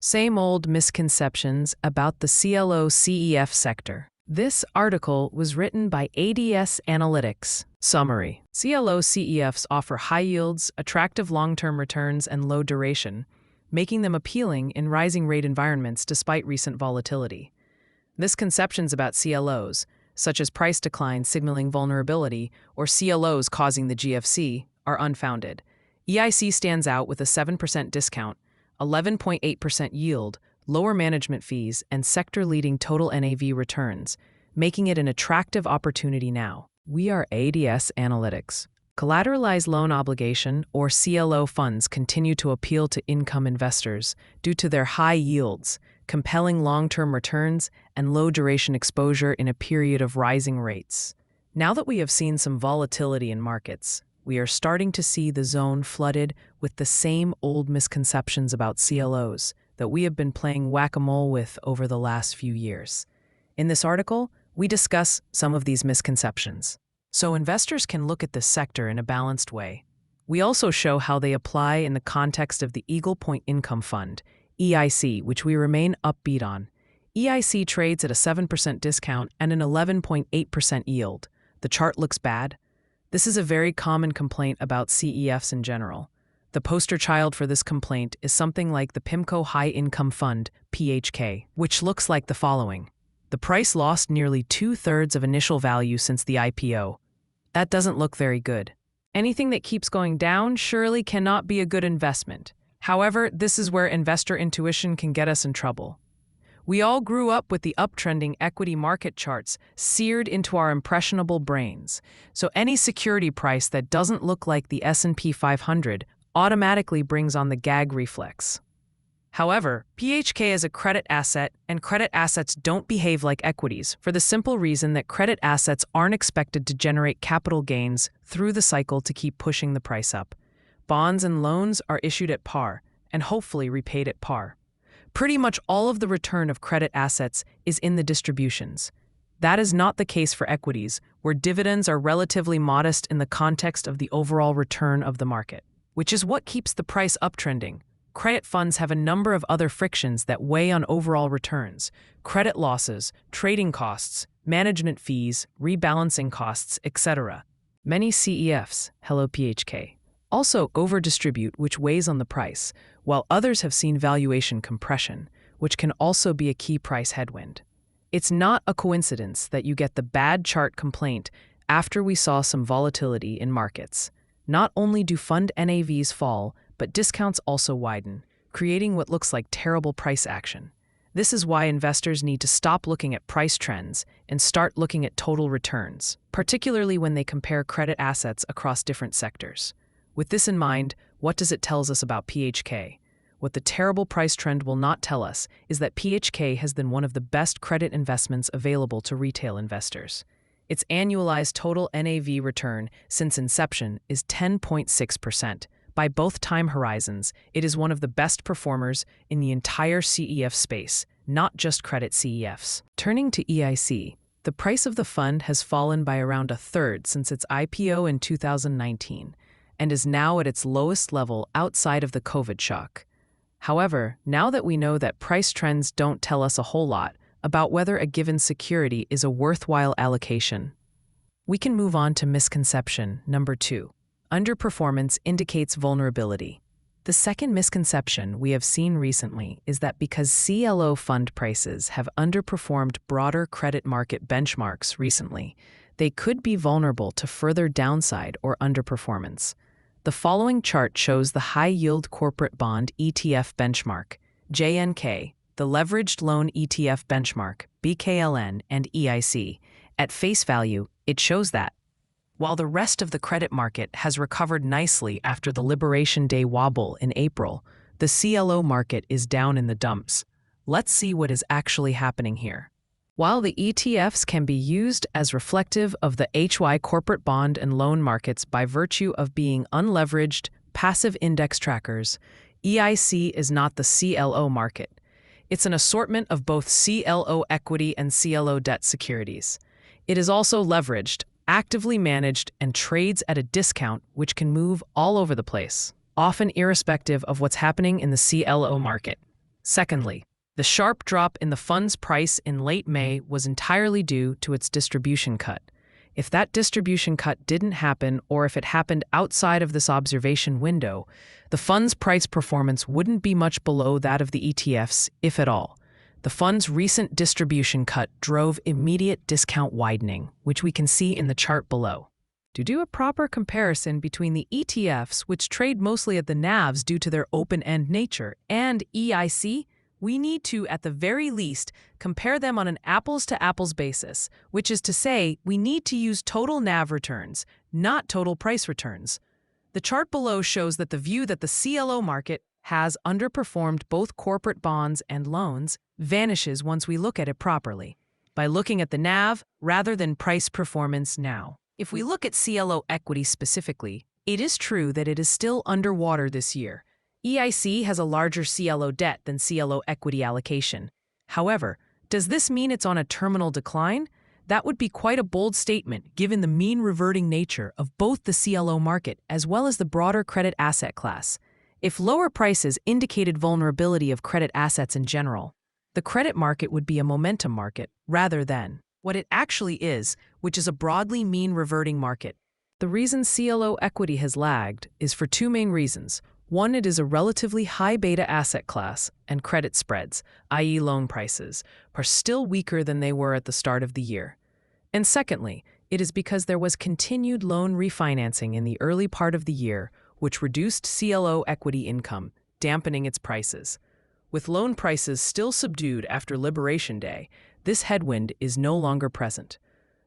Same old misconceptions about the CLO-CEF sector. This article was written by ADS Analytics. Summary: CLO-CEFs offer high yields, attractive long-term returns, and low duration, making them appealing in rising rate environments despite recent volatility. Misconceptions about CLOs, such as price decline signaling vulnerability or CLOs causing the GFC, are unfounded. EIC stands out with a 7% discount, 11.8% yield, lower management fees, and sector-leading total NAV returns, making it an attractive opportunity now. We are ADS Analytics. Collateralized loan obligation, or CLO funds, continue to appeal to income investors due to their high yields, compelling long-term returns, and low-duration exposure in a period of rising rates. Now that we have seen some volatility in markets, we are starting to see the zone flooded with the same old misconceptions about CLOs that we have been playing whack-a-mole with over the last few years. In this article, we discuss some of these misconceptions, so investors can look at this sector in a balanced way. We also show how they apply in the context of the Eagle Point Income Fund, EIC, which we remain upbeat on. EIC trades at a 7% discount and an 11.8% yield. The chart looks bad. This is a very common complaint about CEFs in general. The poster child for this complaint is something like the PIMCO High Income Fund, PHK, which looks like the following. The price lost nearly 2/3 of initial value since the IPO. That doesn't look very good. Anything that keeps going down surely cannot be a good investment. However, this is where investor intuition can get us in trouble. We all grew up with the uptrending equity market charts seared into our impressionable brains, so any security price that doesn't look like the S&P 500 automatically brings on the gag reflex. However, PHK is a credit asset, and credit assets don't behave like equities for the simple reason that credit assets aren't expected to generate capital gains through the cycle to keep pushing the price up. Bonds and loans are issued at par and hopefully repaid at par. Pretty much all of the return of credit assets is in the distributions. That is not the case for equities, where dividends are relatively modest in the context of the overall return of the market, which is what keeps the price uptrending. Credit funds have a number of other frictions that weigh on overall returns: credit losses, trading costs, management fees, rebalancing costs, etc. Many CEFs, hello PHK, also overdistribute, which weighs on the price, while others have seen valuation compression, which can also be a key price headwind. It's not a coincidence that you get the bad chart complaint after we saw some volatility in markets. Not only do fund NAVs fall, but discounts also widen, creating what looks like terrible price action. This is why investors need to stop looking at price trends and start looking at total returns, particularly when they compare credit assets across different sectors. With this in mind, what does it tell us about PHK? What the terrible price trend will not tell us is that PHK has been one of the best credit investments available to retail investors. Its annualized total NAV return since inception is 10.6%. By both time horizons, it is one of the best performers in the entire CEF space, not just credit CEFs. Turning to EIC, the price of the fund has fallen by around a third since its IPO in 2019. And is now at its lowest level outside of the COVID shock. However, now that we know that price trends don't tell us a whole lot about whether a given security is a worthwhile allocation, we can move on to misconception number 2. Underperformance indicates vulnerability. The second misconception we have seen recently is that because CLO fund prices have underperformed broader credit market benchmarks recently, they could be vulnerable to further downside or underperformance. The following chart shows the high-yield corporate bond ETF benchmark, JNK, the leveraged loan ETF benchmark, BKLN, and EIC. At face value, it shows that, while the rest of the credit market has recovered nicely after the Liberation Day wobble in April, the CLO market is down in the dumps. Let's see what is actually happening here. While the ETFs can be used as reflective of the HY corporate bond and loan markets by virtue of being unleveraged, passive index trackers, EIC is not the CLO market. It's an assortment of both CLO equity and CLO debt securities. It is also leveraged, actively managed, and trades at a discount which can move all over the place, often irrespective of what's happening in the CLO market. Secondly, the sharp drop in the fund's price in late May was entirely due to its distribution cut. If that distribution cut didn't happen, or if it happened outside of this observation window, the fund's price performance wouldn't be much below that of the ETFs, if at all. The fund's recent distribution cut drove immediate discount widening, which we can see in the chart below. To do a proper comparison between the ETFs, which trade mostly at the NAVs due to their open-end nature, and EIC, we need to, at the very least, compare them on an apples-to-apples basis, which is to say, we need to use total NAV returns, not total price returns. The chart below shows that the view that the CLO market has underperformed both corporate bonds and loans vanishes once we look at it properly, by looking at the NAV rather than price performance now. If we look at CLO equity specifically, it is true that it is still underwater this year. EIC has a larger CLO debt than CLO equity allocation. However, does this mean it's on a terminal decline? That would be quite a bold statement given the mean reverting nature of both the CLO market as well as the broader credit asset class. If lower prices indicated vulnerability of credit assets in general, the credit market would be a momentum market rather than what it actually is, which is a broadly mean reverting market. The reason CLO equity has lagged is for two main reasons. One, it is a relatively high beta asset class, and credit spreads, i.e. loan prices, are still weaker than they were at the start of the year. And secondly, it is because there was continued loan refinancing in the early part of the year, which reduced CLO equity income, dampening its prices. With loan prices still subdued after Liberation Day, this headwind is no longer present.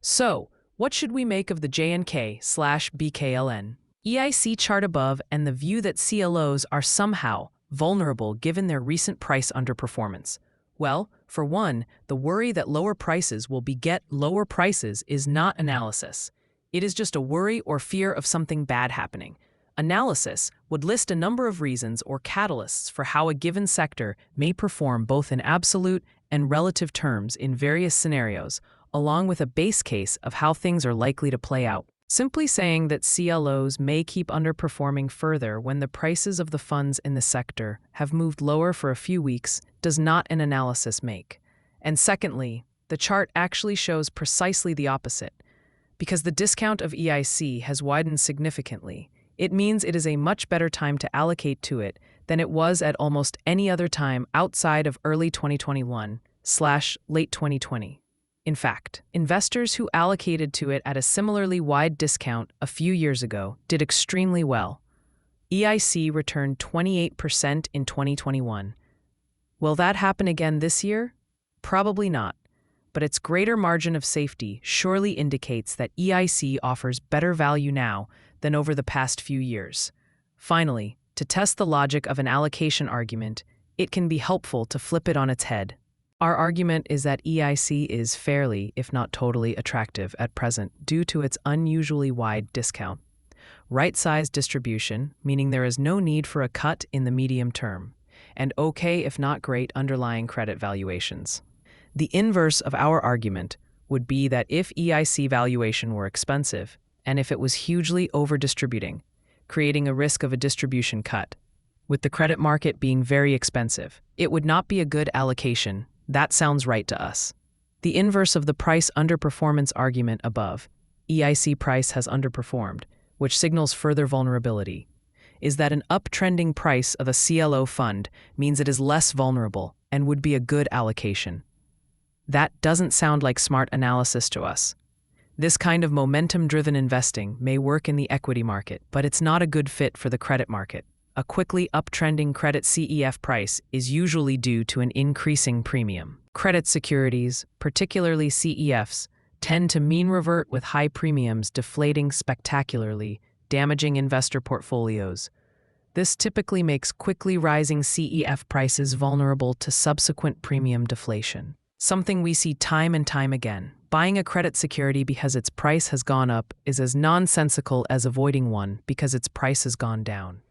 So, what should we make of the JNK/BKLN EIC chart above and the view that CLOs are somehow vulnerable given their recent price underperformance? Well, for one, the worry that lower prices will beget lower prices is not analysis. It is just a worry or fear of something bad happening. Analysis would list a number of reasons or catalysts for how a given sector may perform both in absolute and relative terms in various scenarios, along with a base case of how things are likely to play out. Simply saying that CLOs may keep underperforming further when the prices of the funds in the sector have moved lower for a few weeks does not an analysis make. And secondly, the chart actually shows precisely the opposite. Because the discount of EIC has widened significantly, it means it is a much better time to allocate to it than it was at almost any other time outside of early 2021/late 2020. In fact, investors who allocated to it at a similarly wide discount a few years ago did extremely well. EIC returned 28% in 2021. Will that happen again this year? Probably not, but its greater margin of safety surely indicates that EIC offers better value now than over the past few years. Finally, to test the logic of an allocation argument, it can be helpful to flip it on its head. Our argument is that EIC is fairly, if not totally, attractive at present due to its unusually wide discount. Right-sized distribution, meaning there is no need for a cut in the medium term, and okay if not great underlying credit valuations. The inverse of our argument would be that if EIC valuation were expensive, and if it was hugely over-distributing, creating a risk of a distribution cut, with the credit market being very expensive, it would not be a good allocation. That sounds right to us. The inverse of the price underperformance argument above, EIC price has underperformed, which signals further vulnerability, is that an uptrending price of a CLO fund means it is less vulnerable and would be a good allocation. That doesn't sound like smart analysis to us. This kind of momentum-driven investing may work in the equity market, but it's not a good fit for the credit market. A quickly uptrending credit CEF price is usually due to an increasing premium. Credit securities, particularly CEFs, tend to mean revert with high premiums deflating spectacularly, damaging investor portfolios. This typically makes quickly rising CEF prices vulnerable to subsequent premium deflation. Something we see time and time again. Buying a credit security because its price has gone up is as nonsensical as avoiding one because its price has gone down.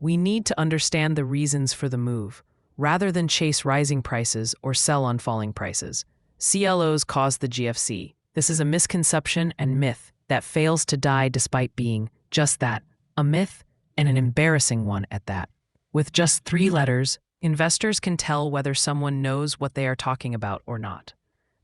We need to understand the reasons for the move, rather than chase rising prices or sell on falling prices. CLOs caused the GFC. This is a misconception and myth that fails to die despite being just that, a myth, and an embarrassing one at that. With just 3 letters, Investors can tell whether someone knows what they are talking about or not.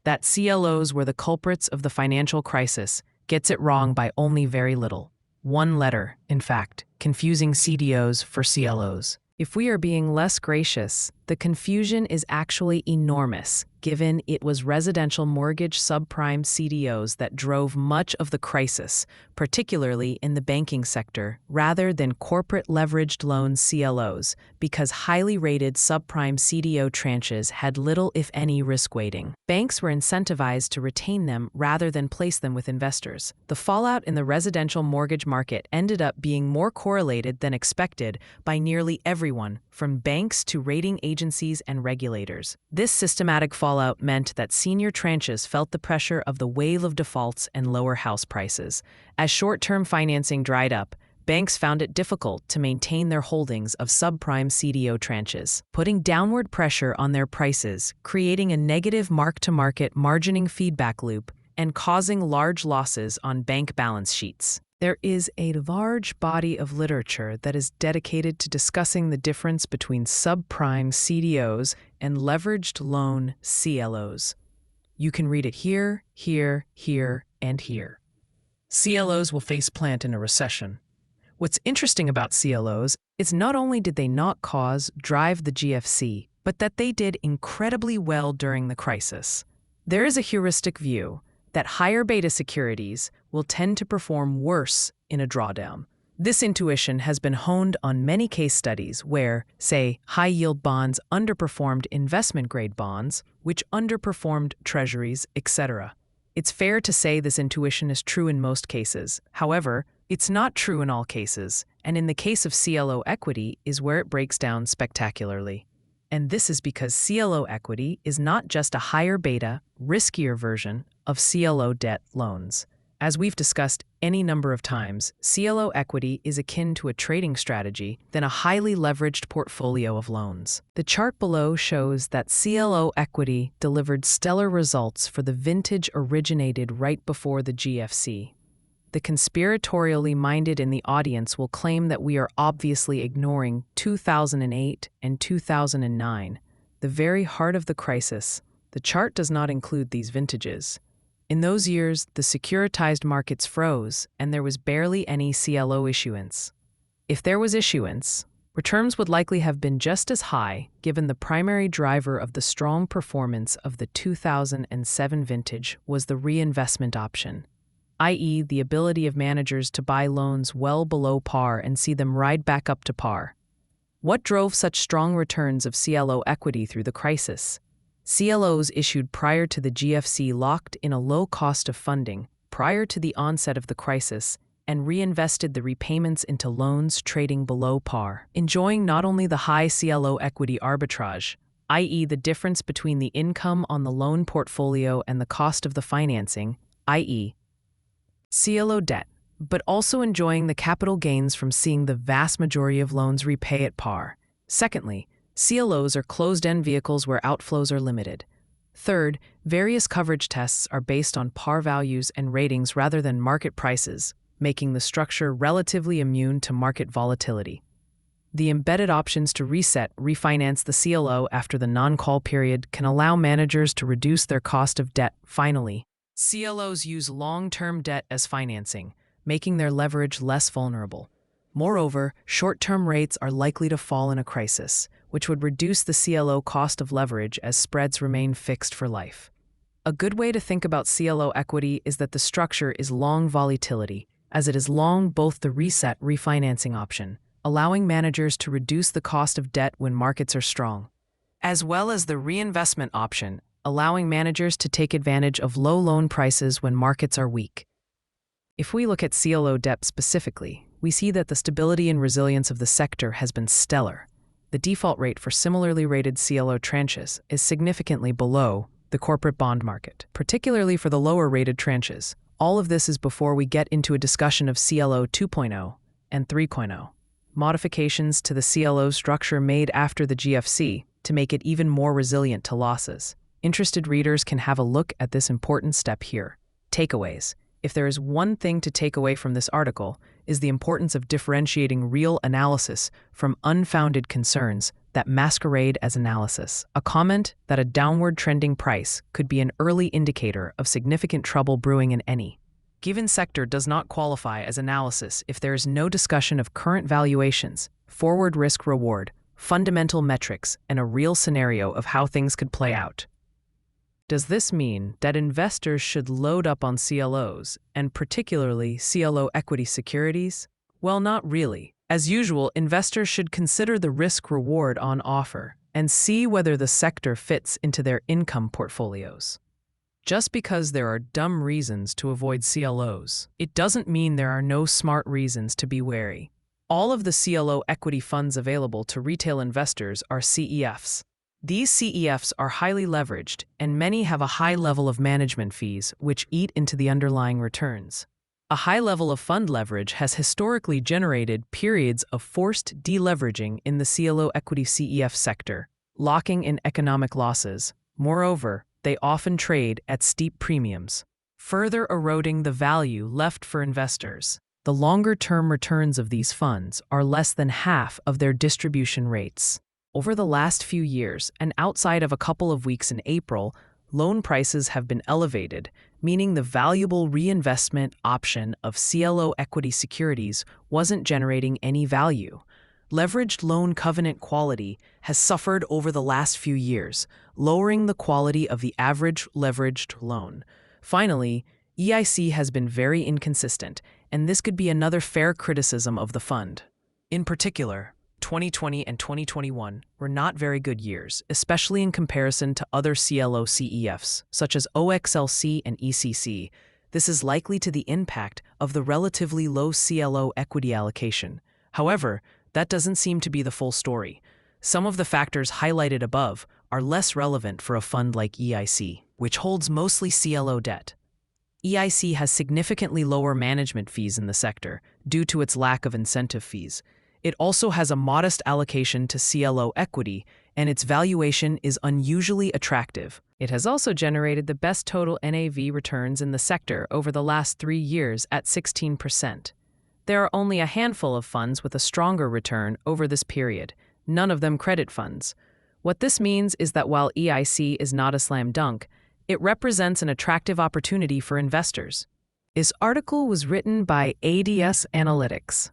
That CLOs were the culprits of the financial crisis gets it wrong by only very little. One letter, in fact, confusing CDOs for CLOs. If we are being less gracious, the confusion is actually enormous, given it was residential mortgage subprime CDOs that drove much of the crisis, particularly in the banking sector, rather than corporate leveraged loan CLOs, because highly rated subprime CDO tranches had little if any risk weighting. Banks were incentivized to retain them rather than place them with investors. The fallout in the residential mortgage market ended up being more correlated than expected by nearly everyone, from banks to rating agencies and regulators. This systematic fallout meant that senior tranches felt the pressure of the wave of defaults and lower house prices. As short-term financing dried up, banks found it difficult to maintain their holdings of subprime CDO tranches, putting downward pressure on their prices, creating a negative mark-to-market margining feedback loop, and causing large losses on bank balance sheets. There is a large body of literature that is dedicated to discussing the difference between subprime CDOs and leveraged loan CLOs. You can read it here, here, here, and here. CLOs will face plant in a recession. What's interesting about CLOs is not only did they not drive the GFC, but that they did incredibly well during the crisis. There is a heuristic view that higher beta securities will tend to perform worse in a drawdown. This intuition has been honed on many case studies where, say, high-yield bonds underperformed investment-grade bonds, which underperformed treasuries, etc. It's fair to say this intuition is true in most cases. However, it's not true in all cases, and in the case of CLO equity is where it breaks down spectacularly. And this is because CLO equity is not just a higher beta, riskier version of CLO debt loans. As we've discussed any number of times, CLO equity is akin to a trading strategy than a highly leveraged portfolio of loans. The chart below shows that CLO equity delivered stellar results for the vintage originated right before the GFC. The conspiratorially minded in the audience will claim that we are obviously ignoring 2008 and 2009, the very heart of the crisis. The chart does not include these vintages. In those years, the securitized markets froze, and there was barely any CLO issuance. If there was issuance, returns would likely have been just as high, given the primary driver of the strong performance of the 2007 vintage was the reinvestment option, i.e., the ability of managers to buy loans well below par and see them ride back up to par. What drove such strong returns of CLO equity through the crisis? CLOs issued prior to the GFC locked in a low cost of funding prior to the onset of the crisis and reinvested the repayments into loans trading below par, enjoying not only the high CLO equity arbitrage, i.e., the difference between the income on the loan portfolio and the cost of the financing, i.e., CLO debt, but also enjoying the capital gains from seeing the vast majority of loans repay at par. Secondly, CLOs are closed-end vehicles where outflows are limited. Third, various coverage tests are based on par values and ratings rather than market prices, making the structure relatively immune to market volatility. The embedded options to refinance the CLO after the non-call period can allow managers to reduce their cost of debt. Finally, CLOs use long-term debt as financing, making their leverage less vulnerable. Moreover, short-term rates are likely to fall in a crisis, which would reduce the CLO cost of leverage as spreads remain fixed for life. A good way to think about CLO equity is that the structure is long volatility, as it is long both the refinancing option, allowing managers to reduce the cost of debt when markets are strong, as well as the reinvestment option, allowing managers to take advantage of low loan prices when markets are weak. If we look at CLO debt specifically, we see that the stability and resilience of the sector has been stellar. The default rate for similarly rated CLO tranches is significantly below the corporate bond market, particularly for the lower-rated tranches. All of this is before we get into a discussion of CLO 2.0 and 3.0, modifications to the CLO structure made after the GFC to make it even more resilient to losses. Interested readers can have a look at this important step here. Takeaways. If there is one thing to take away from this article, is the importance of differentiating real analysis from unfounded concerns that masquerade as analysis, a comment that a downward trending price could be an early indicator of significant trouble brewing in any given sector does not qualify as analysis if there is no discussion of current valuations, forward risk-reward, fundamental metrics, and a real scenario of how things could play out. Does this mean that investors should load up on CLOs, and particularly CLO equity securities? Well, not really. As usual, investors should consider the risk-reward on offer and see whether the sector fits into their income portfolios. Just because there are dumb reasons to avoid CLOs, it doesn't mean there are no smart reasons to be wary. All of the CLO equity funds available to retail investors are CEFs. These CEFs are highly leveraged, and many have a high level of management fees, which eat into the underlying returns. A high level of fund leverage has historically generated periods of forced deleveraging in the CLO equity CEF sector, locking in economic losses. Moreover, they often trade at steep premiums, further eroding the value left for investors. The longer-term returns of these funds are less than half of their distribution rates. Over the last few years, and outside of a couple of weeks in April, loan prices have been elevated, meaning the valuable reinvestment option of CLO equity securities wasn't generating any value. Leveraged loan covenant quality has suffered over the last few years, lowering the quality of the average leveraged loan. Finally, EIC has been very inconsistent, and this could be another fair criticism of the fund. In particular, 2020 and 2021 were not very good years, especially in comparison to other CLO CEFs, such as OXLC and ECC. This is likely to the impact of the relatively low CLO equity allocation. However, that doesn't seem to be the full story. Some of the factors highlighted above are less relevant for a fund like EIC, which holds mostly CLO debt. EIC has significantly lower management fees in the sector due to its lack of incentive fees. It also has a modest allocation to CLO equity, and its valuation is unusually attractive. It has also generated the best total NAV returns in the sector over the last 3 years at 16%. There are only a handful of funds with a stronger return over this period, none of them credit funds. What this means is that while EIC is not a slam dunk, it represents an attractive opportunity for investors. This article was written by ADS Analytics.